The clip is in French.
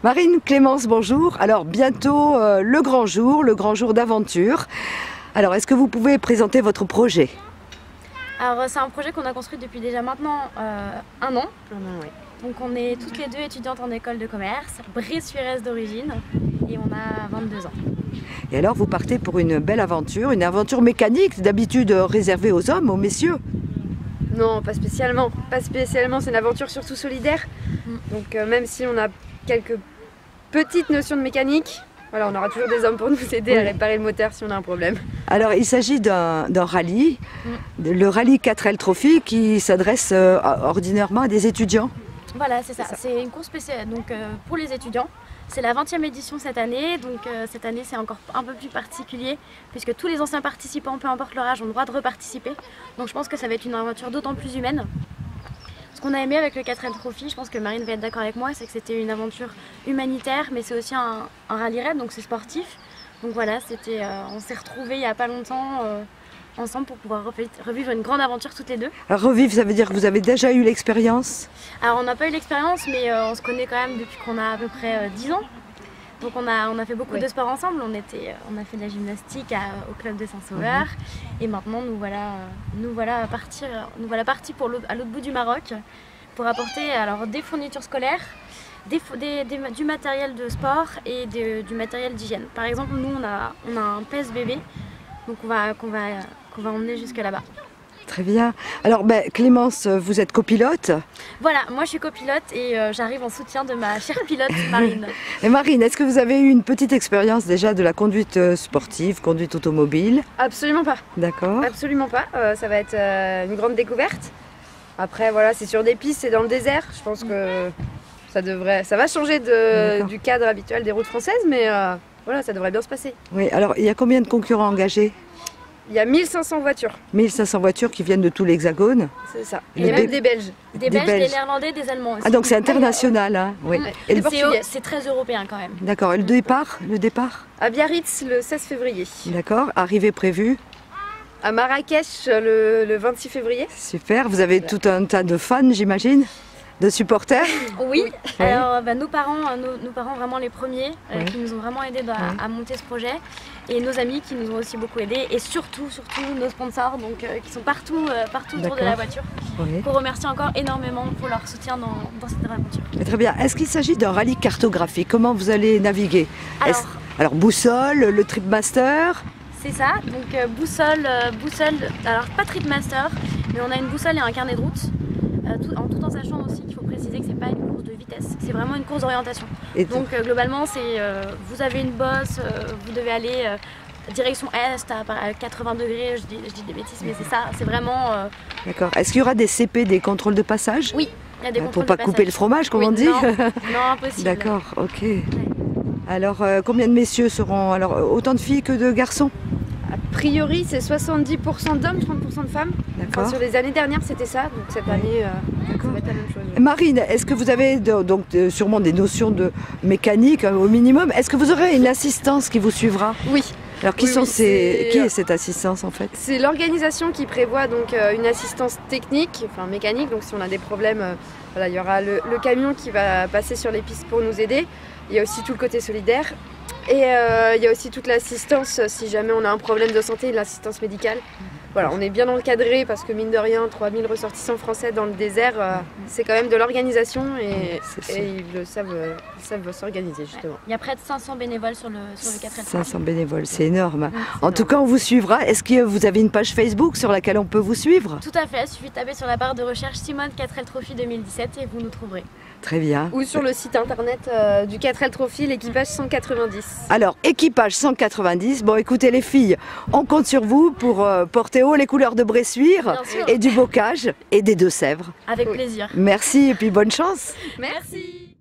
Marine, Clémence, bonjour. Alors bientôt le grand jour d'aventure. Alors est-ce que vous pouvez présenter votre projet? Alors c'est un projet qu'on a construit depuis déjà maintenant un an. Oui. Donc on est toutes les deux étudiantes en école de commerce, bressuiraises d'origine, et on a 22 ans. Et alors vous partez pour une belle aventure, une aventure mécanique, d'habitude réservée aux hommes, aux messieurs? Non, pas spécialement. Pas spécialement, c'est une aventure surtout solidaire. Donc même si on a quelques petites notions de mécanique, voilà, on aura toujours des hommes pour nous aider à réparer le moteur si on a un problème. Alors il s'agit d'un rallye, le rallye 4L Trophy qui s'adresse ordinairement à des étudiants. Voilà, c'est ça. C'est une course spéciale donc, pour les étudiants. C'est la 20e édition cette année, donc cette année c'est encore un peu plus particulier puisque tous les anciens participants, peu importe leur âge, ont le droit de reparticiper. Donc je pense que ça va être une aventure d'autant plus humaine. Ce qu'on a aimé avec le 4L Trophy, je pense que Marine va être d'accord avec moi, c'est que c'était une aventure humanitaire, mais c'est aussi un rallye raid, donc c'est sportif. Donc voilà, on s'est retrouvés il n'y a pas longtemps ensemble pour pouvoir revivre une grande aventure toutes les deux. Alors revivre, ça veut dire que vous avez déjà eu l'expérience? Alors on n'a pas eu l'expérience, mais on se connaît quand même depuis qu'on a à peu près 10 ans. Donc on a fait beaucoup de sport ensemble, on a fait de la gymnastique au club de Saint-Sauveur et maintenant nous voilà partis à l'autre bout du Maroc pour apporter alors des fournitures scolaires, du matériel de sport et du matériel d'hygiène. Par exemple nous on a un pèse bébé donc qu'on va emmener jusque là-bas. Très bien. Alors Clémence, vous êtes copilote? Voilà, moi je suis copilote et j'arrive en soutien de ma chère pilote Marine. Et Marine, est-ce que vous avez eu une petite expérience déjà de la conduite sportive, conduite automobile? Absolument pas. D'accord. Absolument pas. Ça va être une grande découverte. Après voilà, c'est sur des pistes, c'est dans le désert. Je pense que ça va changer du cadre habituel des routes françaises, mais voilà, ça devrait bien se passer. Oui, alors il y a combien de concurrents engagés? Il y a 1500 voitures. 1500 voitures qui viennent de tout l'Hexagone. C'est ça. Et même des Belges. Des Belges, des Néerlandais, des Allemands aussi. Ah donc c'est international, hein? Oui. Et c'est très européen quand même. D'accord. Et le départ? À Biarritz le 16 février. D'accord. Arrivée prévue? À Marrakech le 26 février. Super. Vous avez tout un tas de fans, j'imagine? De supporters? Oui. Alors nos parents vraiment les premiers qui nous ont vraiment aidés à monter ce projet et nos amis qui nous ont aussi beaucoup aidés et surtout nos sponsors donc, qui sont partout autour de la voiture. Qu'on remercie encore énormément pour leur soutien dans cette aventure. Très bien. Est-ce qu'il s'agit d'un rallye cartographique? Comment vous allez naviguer? Alors boussole, le Tripmaster? C'est ça, donc boussole, alors pas Tripmaster, mais on a une boussole et un carnet de route. Tout en sachant aussi qu'il faut préciser que c'est pas une course de vitesse, c'est vraiment une course d'orientation. Donc globalement, vous avez une bosse, vous devez aller direction est à 80 degrés, je dis des bêtises, mais c'est ça, c'est vraiment... D'accord. Est-ce qu'il y aura des CP, des contrôles de passage? Oui, il y a des contrôles de passage. Pour pas couper le fromage, comme on dit? Non, impossible. D'accord, ok. Alors combien de messieurs seront? Alors autant de filles que de garçons? A priori, c'est 70% d'hommes, 30% de femmes. Enfin, sur les années dernières, c'était ça. Donc cette année, ça va être la même chose. Marine, est-ce que vous avez sûrement des notions de mécanique au minimum? Est-ce que vous aurez une assistance qui vous suivra? Oui. Alors qui est cette assistance en fait? C'est l'organisation qui prévoit donc une assistance technique, enfin mécanique. Donc si on a des problèmes, voilà, il y aura le camion qui va passer sur les pistes pour nous aider. Il y a aussi tout le côté solidaire. Et il y a aussi toute l'assistance, si jamais on a un problème de santé, l'assistance médicale. Voilà, on est bien encadré parce que mine de rien, 3000 ressortissants français dans le désert, c'est quand même de l'organisation et ils savent s'organiser justement. Il y a près de 500 bénévoles sur le 4L. 500 bénévoles, c'est énorme. En tout cas, on vous suivra. Est-ce que vous avez une page Facebook sur laquelle on peut vous suivre? Tout à fait, il suffit de taper sur la barre de recherche Simone 4L Trophy 2017 et vous nous trouverez. Très bien. Ou sur le site internet du 4L Trophy, l'équipage 190. Alors, équipage 190, bon écoutez les filles, on compte sur vous pour porter haut les couleurs de Bressuire et du Bocage et des Deux-Sèvres. Avec plaisir. Merci et puis bonne chance. Merci.